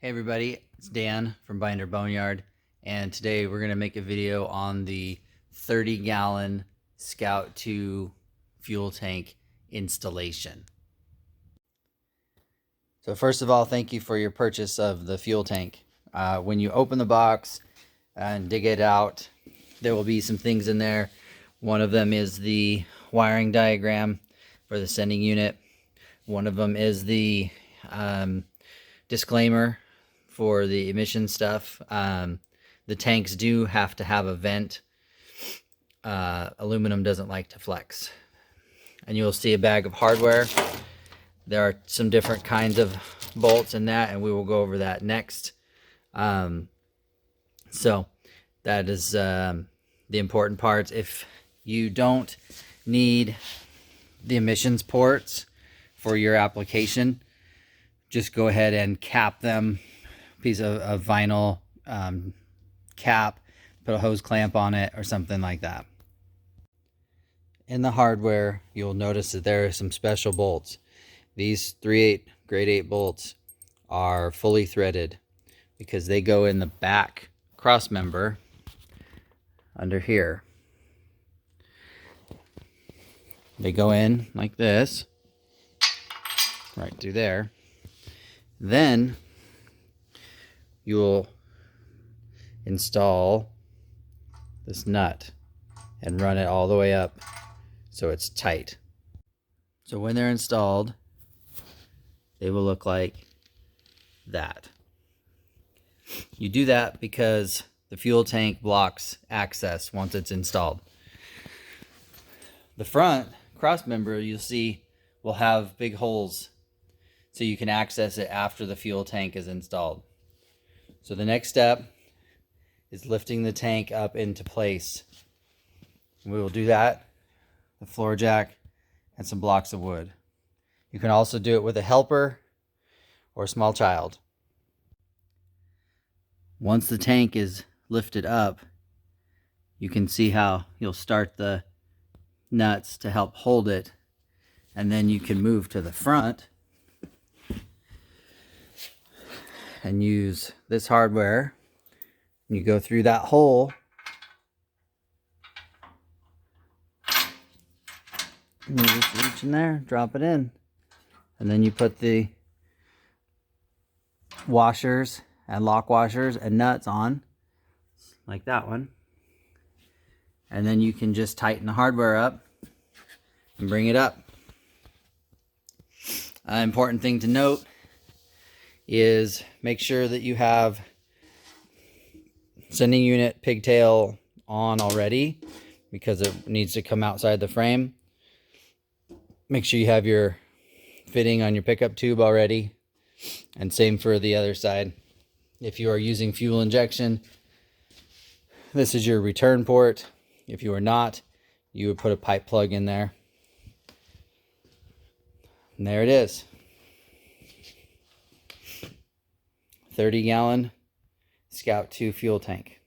Hey everybody, it's Dan from Boneyard, and today we're going to make a video on the 30-gallon Scout 2 fuel tank installation. So first of all, thank you for your purchase of the fuel tank. When you open the box and dig it out, there will be some things in there. One of them is the wiring diagram for the sending unit. One of them is the disclaimer for the emission stuff. The tanks do have to have a vent. Aluminum doesn't like to flex. And you'll see a bag of hardware. There are some different kinds of bolts in that, and we will go over that next. So that is the important parts. If you don't need the emissions ports for your application, just go ahead and cap them. Piece of vinyl cap, put a hose clamp on it or something like that. In the hardware, you'll notice that there are some special bolts. These 3/8 grade 8 bolts are fully threaded because they go in the back cross member under here. They go in like this, right through there. Then you'll install this nut and run it all the way up so it's tight. So when they're installed, they will look like that. You do that because the fuel tank blocks access once it's installed. The front cross member, you'll see, will have big holes so you can access it after the fuel tank is installed. So the next step is lifting the tank up into place. We will do that, the floor jack and some blocks of wood. You can also do it with a helper or a small child. Once the tank is lifted up, you can see how you'll start the nuts to help hold it, and then you can move to the front and use this hardware. You go through that hole and you just reach in there, drop it in, and then you put the washers and lock washers and nuts on like that one, and then you can just tighten the hardware up and bring it up. Important thing to note is make sure that you have sending unit pigtail on already because it needs to come outside the frame. Make sure you have your fitting on your pickup tube already, and same for the other side. If you are using fuel injection, this is your return port. If you are not, you would put a pipe plug in there. And there it is. 30-gallon Scout 2 fuel tank.